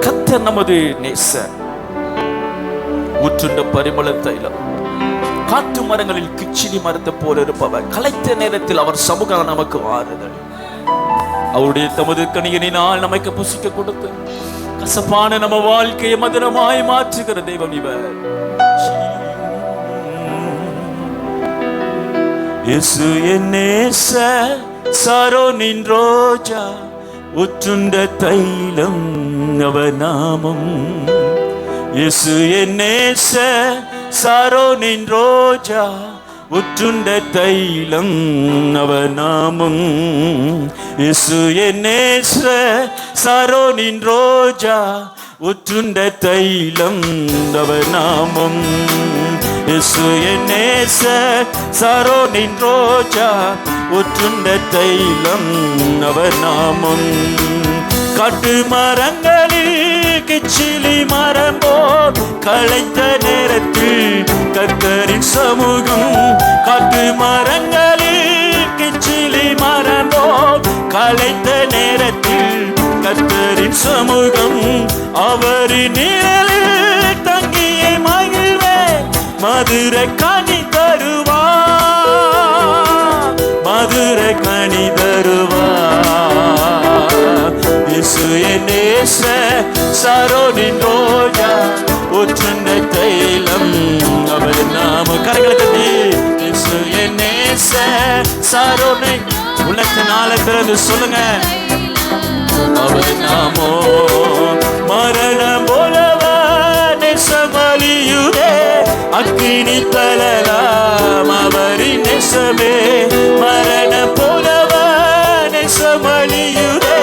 கர்த்தர் நமது நேசர். ஊற்றுண்ட பரிமள தைலம், காட்டு மரங்களில் கிச்சிலி மரத்தை போல இருப்பவர். களைத்த நேரத்தில் அவர் சமூகம் நமக்கு ஆறுதல். அவருடைய தமது கனியினால் நமக்கு புசிக்க கொடுத்து கசப்பான நம்ம வாழ்க்கையை மதுரமாய் மாற்றுகிற தெய்வம் இவர். இயேசு என் நேசர், சாரோனின் ரோஜா, ஊற்றுண்ட தைலம் அவர் நாமம். இயேசு என் நேசர், சாரோனின் ரோஜா, ஊற்றுண்ட தைலம் அவர் நாமம். இயேசு என் நேசர், சாரோனின் ரோஜா, ஊற்றுண்ட தைலம் அவர் நாமம். இயேசு என் நேசர், சாரோனின் ரோஜா, ஊற்றுண்ட தைலம் அவர் நாமம். காட்டு மரங்களில் கிச்சிலி மரம் போல் களைத்த நேரத்தில் கர்த்தரின் சமூகம். காட்டு மரங்களில் கிச்சிலி மரம் போல் களைத்த நேரத்தில் கர்த்தரின் சமூகம். அவரின் நிழலில் தங்கியே மகிழ்வேன், மதுர கனி தருவார், மதுர கனி தருவார். இயேசு என் நேசர், சாரோனின் ரோஜா, ஊற்றுண்ட தைலம் அவர் நாமம். கரங்களை தட்டி இயேசு என் நேசர், சாரோனின் உள்ளத்தினால பிறந்து சொல்லுங்க அவர் நாமோ. மரணம் போலவ நெசமலியுதே, அக்கினி தளலாம் அவரின் நெசமே. மரணம் போலவ நெசமலியுதே,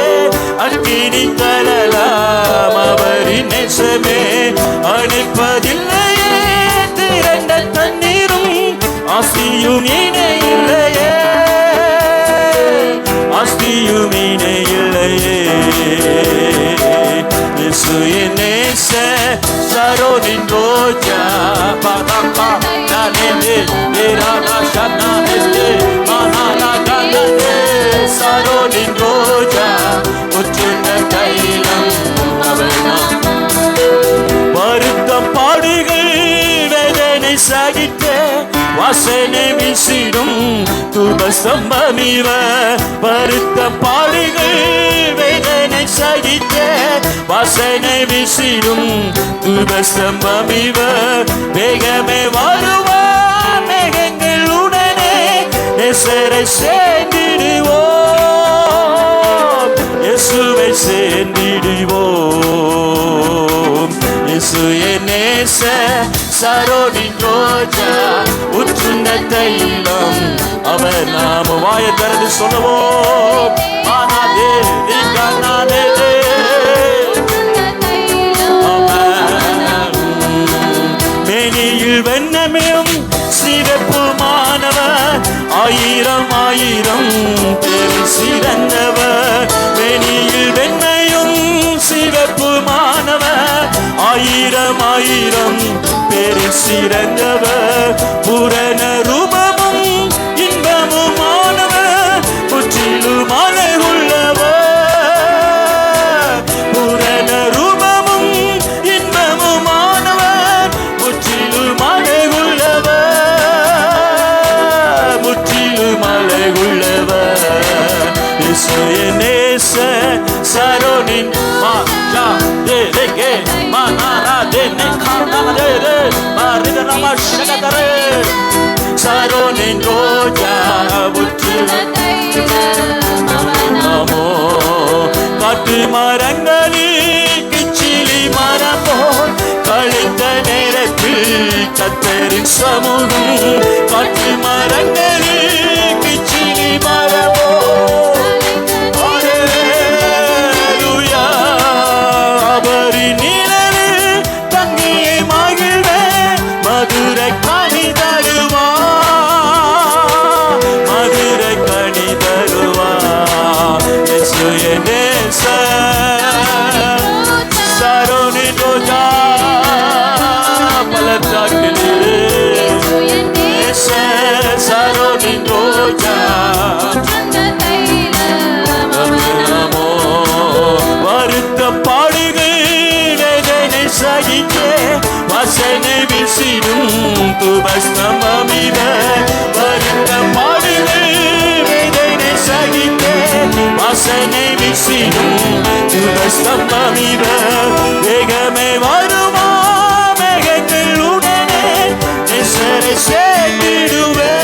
அக்கினி தளலாம் அவரின் நெசமே. அணைப்பதில்லையே திரண்ட தண்ணீரும், ஆஸ்தியும் இணையில்லையே, ஆஸ்தியும் இணையில்லையே. இயேசு என் நேசர், சாரோனின் ரோஜா, பாதப்பா நானே தேரானா ஷானே மஹானா கானே. சாரோனின் ரோஜா, ஊற்றுண்ட தைலம் அவர் நாமம். வருத்தம் பாடுகள் வேதனை சகித்த வாசனை வீசிடும் தூபஸ்தம்பம் இவர். வருத்தம் பாடுகள் வேதனை சகித்த வாசனை வீசிடும் தூபஸ்தம்பம் இவர். வேகமே வருவார் மேகங்கள் உடனே, நேசரை சேர்ந்திடுவோம், இயேசுவை சேர்ந்திடுவோம். இயேசு என் நேசர், சாரோனின் ரோஜா, ஊற்றுண்ட தைலம் அவர் நாமம். வாயை திறந்து சொல்லுவோம். மேனியில் வெண்ணமையும் சிறப்புமானவர், ஆயிரம் ஆயிரம் பேரில் சிறந்தவர். மேனியில் வெண்மையும் சிறப்புமானவர், ஆயிரம் ஆயிரம் பேரில் சிறந்தவர். பூரண ரூபமும் இன்பமுமானவர், முற்றிலும் அழகுள்ளவர். பூரண ரூபமும் இன்பமுமானவர், முற்றிலும் அழகுள்ளவர், முற்றிலும் அழகுள்ளவர். இயேசு என் நேசர், சாரோனின் மாஷா தேகே மனாரா தேனே கானாரே மாரிதனமா ஷகதரே. சாரோனின் ரோஜா, ஊற்றுண்ட தைலம் அவர் நாமம். காட்டு மரங்களில் கிச்சிலி மரம் போல் களைத்த நேரத்தில் கர்த்தரின் சமூகம். காட்டு மரங்களில் கிச்சிலி மரம் போல், அல்லேலூயா, அவரின் நிழலில் தங்கியே மகிழ்வேன், மதுர கனி தருவார், மதுர கனி தருவார். இயேசு என் நேசர், சாரோனின் ரோஜா, பள்ளத்தாக்கிலே நேசர், சாரோனின் ரோஜா, வருத்த பாடுகள் உபஸ்தமமிவ வருத்த பாடுகள் வேதனை சகித்த வாசனை வீசிடும் உபஸ்தமமிவ வேகமே வருமா மேகங்கள் உடனே நெசரை சேர்த்திடுவே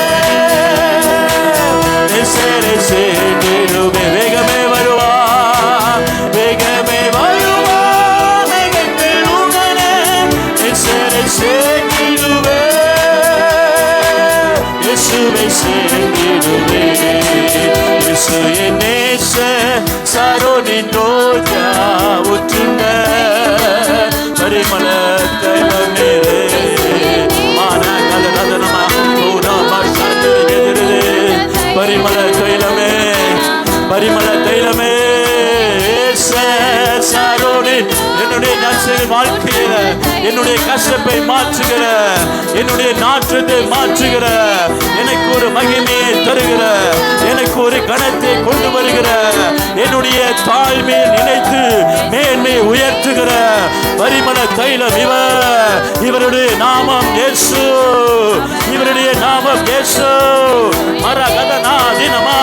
நெசரை சேர்த்திடுவே வேகமே வருவா வேகமே வருவா மேகங்கள் உடனே நெசரை சேர்த்திடுவே இயேசுவை சேர்த்திடுவே இயேசு என் நேச சாரோனின் ரோஜா உற்றுண்ட பரிமள தைலமே பரிமள தைலமே பரிமள தைலமே சாரோனின் என்னுடைய வாழ்க்கையில என்னுடைய கஷ்டத்தை மாற்றுகிற என்னுடைய நாற்றத்தை மாற்றுகிற எனக்கு ஒரு மகிமையை தருகிற எனக்கு ஒரு கணத்தை கொண்டு வருகிற என்னுடைய தாழ்மையை நினைத்து மேன்மை உயர்த்துகிற பரிமள தைலம் இவருடைய நாமம் இயேசு இவருடைய நாமம் இயேசு மரகதனா தினமா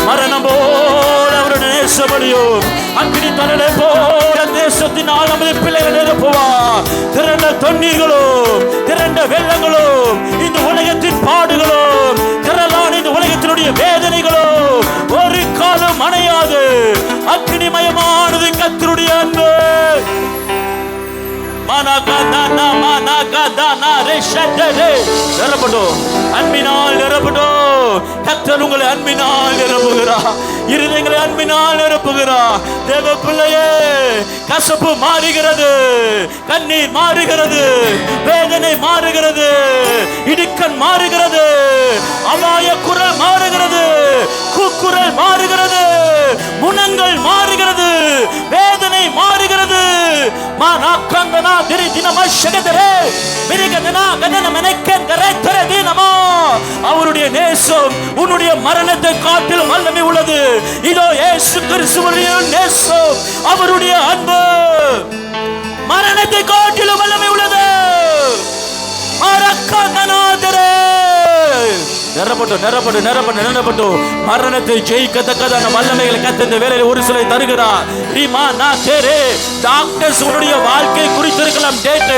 மரணம் போல அவருடைய நேசபடியும் அக்கினி தணலை போல தேசத்தினால் நமது பிள்ளைகள் நிரப்புவா திரண்ட தண்ணீர்களும் திரண்ட வெள்ளங்களும் இந்த உலகத்தின் பாடுகளும் திரளான இந்த உலகத்தினுடைய வேதனைகளும் ஒரு காலம் அணையாது அக்கினிமயமானது கர்த்தருடைய அன்பு அன்பினால் நிரப்பட்டும் கர்த்தர் உங்களை அன்பினால் நிரப்புகிறார் இருதயங்களை அன்பினால் நிரப்புகிறார் தேவ பிள்ளையே கசப்பு மாறுகிறது கண்ணீர் மாறுகிறது வேதனை மாறுகிறது இடுக்கண் மாறுகிறது அபாய குரல் மாறுகிறது கூக்குரல் மாறுகிறது முனங்கள் மாறுகிறது வேதனை மாறுகிறது மானாக்கந்தனா திரிதினமா ஷகதரே மிரிகதனா கதனமனக்கந்தரே தரதினமா அவருடைய நேசம் உன்னுடைய மரணத்தை காட்டிலும் வல்லமை உள்ளது இதோ இயேசு கிறிஸ்துவுடைய நேசம் அவருடைய அன்பு மரணத்தை காட்டிலும் வல்லமை உள்ளது மாரக்கந்தனாதரே நிரப்பட்டு மரணத்தை ஜெயிக்கத்தக்கதான வல்லமைகளை கத்த இந்த வேலையில் ஒரு சிலை தருகிறார். டாக்டர்ஸ் உன்னுடைய வாழ்க்கை குறித்திருக்கலாம் டேட்,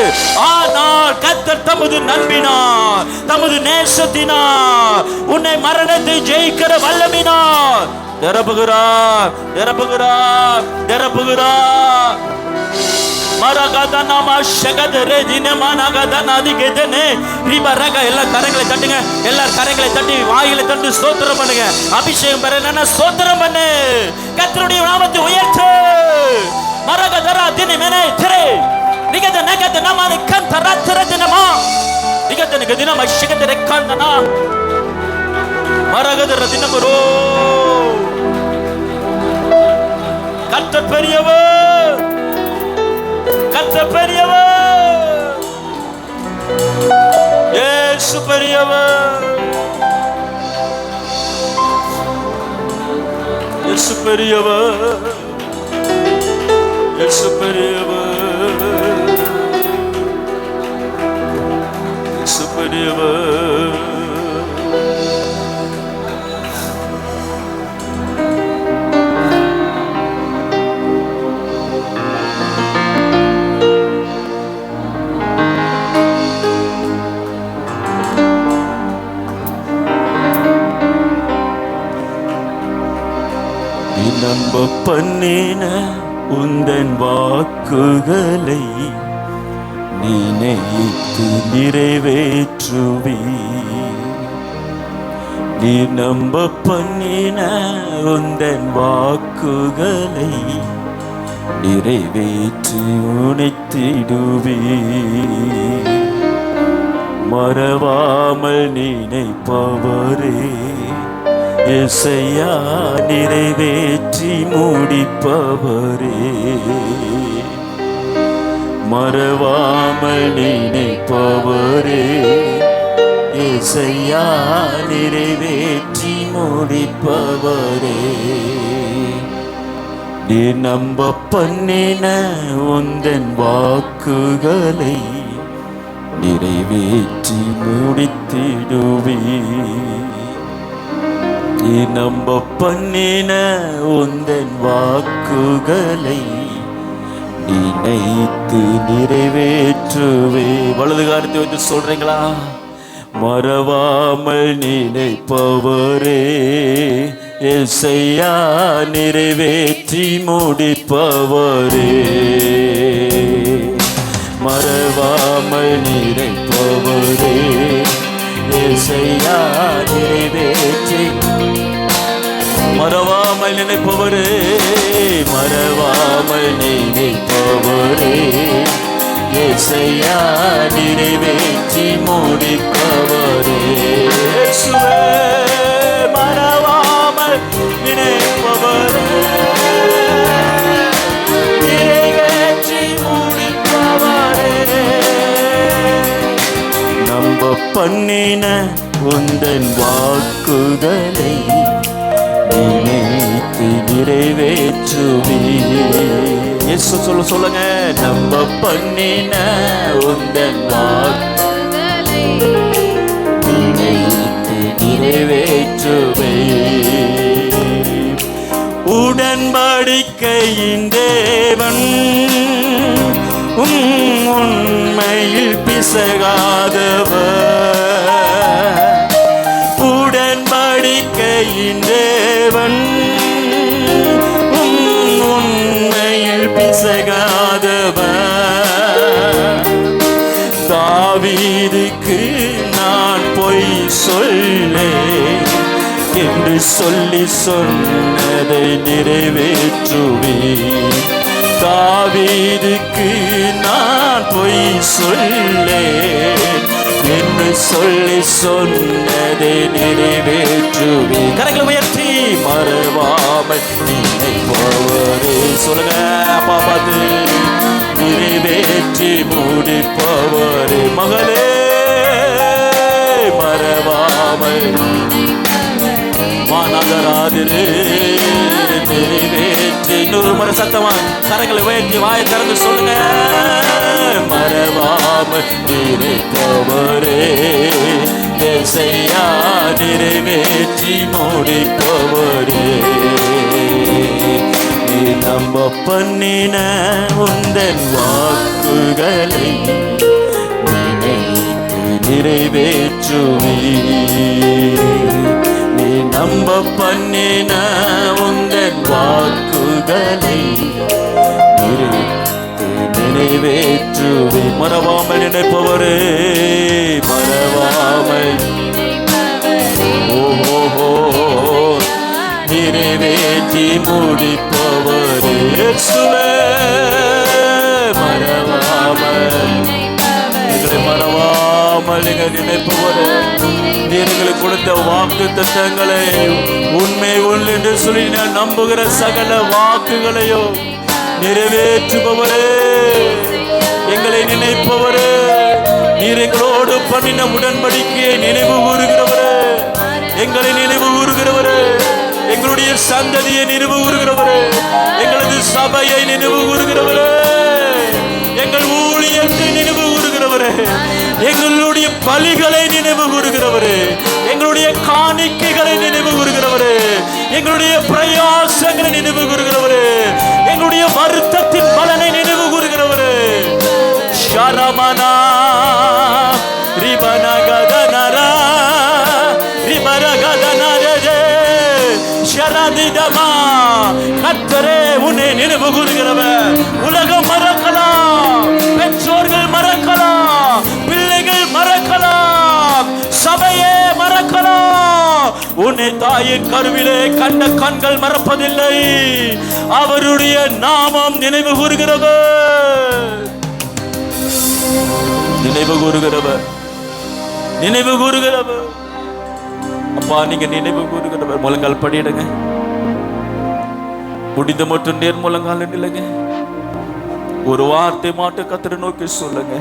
ஆனால் கர்த்தர் தமது நம்பினார் தமது நேசத்தினார் உன்னை மரணத்தை ஜெயிக்கிற வல்லமினார் நிரப்புகிறார். மரகதனமா ஷகதரே தினமானகதனாதி கேதனே ரிபரக எல்லா கரங்களை தட்டுங்க, எல்லா கரங்களை தட்டி வாயிலை தட்டி ஸ்தோத்திரம் பண்ணுங்க. அபிஷேகம் பெறணும்னா ஸ்தோத்திரம் பண்ணு, கர்த்தருடைய நாமத்தை உயர்த்து. மரகதரா தினமேனே திரே நிகத நகத நமானி கந்தரா திரதினமா நிகத நகதினமா ஷகதரே கந்தனா மரகதரா தினமரோ. கர்த்தர் பெரியவர், கர்த்தர் பெரியவர், இயேசு பெரியவர், இயேசு பெரியவர், இயேசு பெரியவர், இயேசு பெரியவர். நம்ப பண்ணின உந்தன் வாக்குகளை நினைத்து நிறைவேற்றுவி. நீ நம்ப பண்ணின உந்தன் வாக்குகளை நிறைவேற்றி உனைத்திடுவி. மறவாமல் நினைப்பவரே இசையா நிறைவேற்றி முடிப்பவரே. மறவாமல் நினைப்பவரே இசையா நிறைவேற்றி முடிப்பவரே. நீ நம்ப பண்ணின உந்தன் வாக்குகளை நிறைவேற்றி முடித்திடுவே. நம்ப பண்ணின உந்தன் வாக்குகளை நினைத்து நிறைவேற்றுவே. வலது காலத்தை வந்து சொல்றீங்களா? மறவாமல் நினைப்பவரே ஏசையா, நிறைவேற்றி முடிப்பவரே. மறவாமல் நினைப்பவரே ஏசையா, நிறைவேற்றி. மறவாமல் நினைப்பவரே, மறவாமல் நினைப்பவரே ஏசையா, நிறைவேற்றி முடிப்பவரே. மறவாமல் நினைப்பவரே, நிறைவேற்றி முடிப்பவரே. நம்ப பண்ணின உந்தன் வாக்குகளை நினைத்து நிறைவேற்றுவே. இயேசு சொல்லுங்க, நம்ப பண்ணின உந்தன் வாக்குகளை நினைத்து நிறைவேற்றுவே. உடன்படிக்கையின் தேவன் உண்மையில் பிசகாதவர். உடன்படிக்கையின் தேவன் உண்மையில் பிசகாதவர். தாவீதுக்கு நான் பொய் சொல்லேன் என்று சொல்லி சொன்னதை நிறைவேற்றுவே. தாவீதுக்கு நான் பொய் சொல்லேன் என்று சொல்லி சொன்னதை நிறைவேற்றுவே. கரங்களை உயர்த்தி மறவாமல் நினைப்பவரே. சொல்லுங்க அப்பா பார்த்து, நிறைவேற்றி முடிப்பவரே. மகளே, மறவாமல் மாநகராதிரே நிறைவேற்றி. இன்னொரு முறை சத்தமா கரங்களை உயர்த்தி வாயை திறந்து சொல்லுங்க. மறவாமல் நினைப்பவரே ஏசையா, நிறைவேற்றி முடிப்பவரே. நீ நம்ப பண்ணின உந்தன் வாக்குகளை நினைத்து நிறைவேற்றுவே. நீ நம்ப பண்ணின உந்தன் வாக்குகளை நிறைவேற்றுவே. மறவாமல் நினைப்பவரே, மறவாமல் ஓஹோ நிறைவேற்றி முடிப்பவரே. மறவாமல் எங்களை மறவாமல் நீங்கள் நினைப்பவரே. எங்களுக்கு கொடுத்த வாக்கு தத்தங்களை உண்மை உள் என்று சொல்லி நான் நம்புகிற சகல வாக்குகளையோ நிறைவேற்றுபவரே, எங்களை நினைப்பவரே. நீர் எங்களோடு பண்ணின உடன்படிக்கையை நினைவு கூறுகிறவரே, எங்களை நினைவு கூறுகிறவரே. எங்களுடைய சந்ததியை நினைவு கூறுகிறவரே, எங்களது சபையை நினைவு கூறுகிறவரே, எங்கள் ஊழியத்தை நினைவு கூறுகிறவரே, எங்களுடைய பலிகளை நினைவு கூறுகிறவரே, எங்களுடைய காணிக்கைகளை நினைவு கூறுகிறவரே, எங்களுடைய பிரயாசங்களை நினைவு கூறுகிறவரே, எங்களுடைய வருத்தத்தின் பலனை நினைவு கூறுகிறவரே. ஷரமனா ரிபனகதனரா ரிபரகதனரே ஷரதிதமா. கர்த்தரே, உன்னை நினைவு கூறுகிறவர். உலகம் மறக்கலாம், பெற்றோர்கள் மறக்கலாம், பிள்ளைகள் மறக்கலாம், சபையே மறக்கலாம். உன்னை தாயின் கருவிலே கண்ட கண்கள் மறப்பதில்லை. அவருடைய நாமம் நினைவு கூறுகிறவர், நினைவு கூறுகிறவர், நினைவு கூறுகிறவர். அப்பா, நீங்க நினைவு கூறுகிறவர். முழங்கால் படியிடுங்க. முடிந்த மட்டும் நேர் முழங்கால் நில்லுங்க. ஒரு வார்த்தை மாட்டு கர்த்தரை நோக்கி சொல்லுங்க.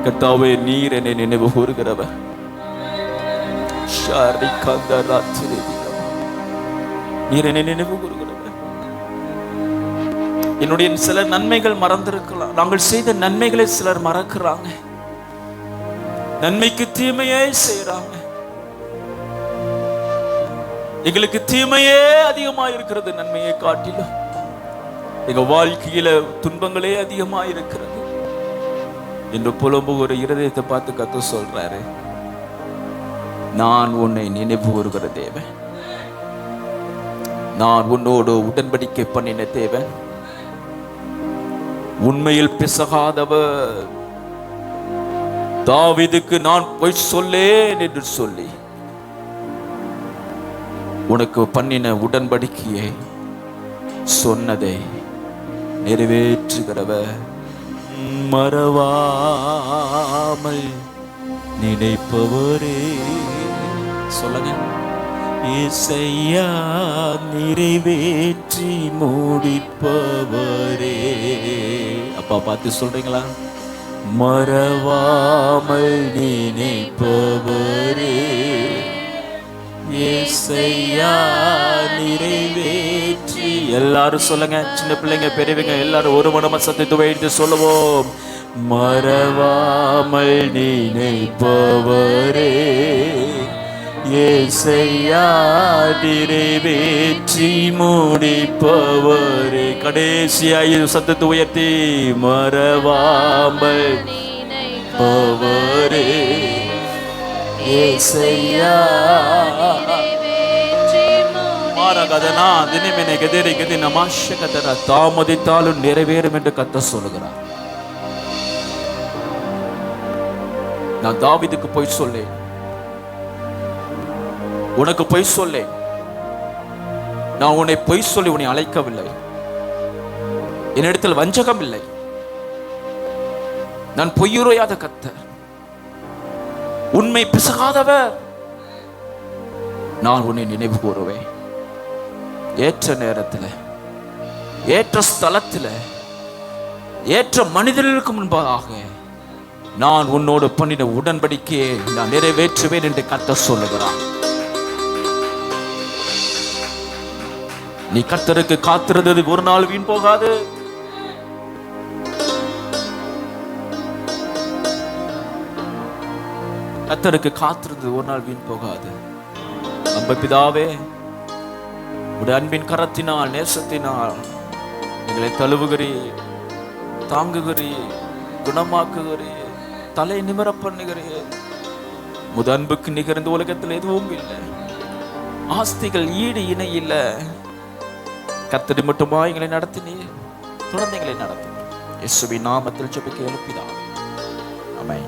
கர்த்தாவே, நீர் என்னை நினைவு கூறுகிறவர். நீர் என்னை நினைவு கூறுகிறவர். என்னுடைய சில நன்மைகள் மறந்திருக்கலாம். நாங்கள் செய்த நன்மைகளை சிலர் மறக்கிறாங்க. நன்மைக்கு தீமையே செய்யறாங்க. எங்களுக்கு தீமையே அதிகமா இருக்கிறது நன்மையை காட்டிலும். எங்க வாழ்க்கையில துன்பங்களே அதிகமா இருக்கிறது என்று புலம்புகிற இருதயத்தை பார்த்து கர்த்தர் சொல்றாரு, நான் உன்னை நினைவு கூறுகிற தேவன், நான் உன்னோடு உடன்படிக்கை பண்ணின தேவன், உண்மையில் பிசகாதவர், தாவீதுக்கு நான் பொய் சொல்லேன் என்று சொல்லி உனக்கு பண்ணின உடன்படிக்கையை சொன்னதை நிறைவேற்றுகிறவர், மறவாமல் நினைப்பவரே. சொல்லுங்க, இசையா நிறைவேற்றி முடிப்பவரே. அப்பா பார்த்து சொல்றீங்களா? மறவாமல் நினைப்பவரே, இசையா நிறைவேற்றி. எல்லாரும் சொல்லுங்க, சின்ன பிள்ளைங்க பெரியவங்க எல்லாரும் ஒரு மனமா சத்தத்தை வைத்து சொல்லுவோம், மறவாமல் நினைப்பவரே, இசையா நிறைவேற்றி முடிப்பவரே. கடைசியாய் சத்தத்தை உயர்த்தி, மறவாமல் நினைப்பவரே, இசையா மாறகதனா தினமென கெதிரி கெதி நமாஷகதர தாமதித்தாலும் நிறைவேறும் என்று கர்த்தர் சொல்லுகிறார். நான் தாவீதுக்கு போய் சொல்லேன், உனக்கு பொய் சொல்லேன். நான் உன்னை பொய் சொல்லி உன்னை அழைக்கவில்லை. என்னிடத்தில் வஞ்சகம் இல்லை. நான் பொய்யுரையாத கர்த்தர், உண்மை பிசகாதவர். நான் உன்னை நினைவு கூறுவேன். ஏற்ற நேரத்தில், ஏற்ற ஸ்தலத்தில், ஏற்ற மனிதர்களுக்கு முன்பாக நான் உன்னோடு பண்ணின உடன்படிக்கையை நான் நிறைவேற்றுவேன் என்று கர்த்தர் சொல்லுகிறார். நீ கர்த்தருக்கு காத்திருந்தது ஒரு நாள் வீண் போகாது. கர்த்தருக்கு காத்திருந்தது ஒரு நாள் வீண் போகாது. அன்பு பிதாவே, உடைய அன்பின் கரத்தினால், நேசத்தினால் எங்களை தழுவுகிறீர், தாங்குகிறீர், குணமாக்குகிறீர், தலை நிமிர பண்ணுகிறீர். முத அன்புக்கு நிகழ்ந்த உலகத்தில் எதுவும் இல்லை. ஆஸ்திகள் ஈடு இணை இல்லை. கர்த்தரை மட்டுமா எங்களை நடத்தினீர், தொடர்ந்து எங்களை நடத்தும். இயேசுவின் நாமத்தில் ஜெபிக்க எழுப்பினார். ஆமென்.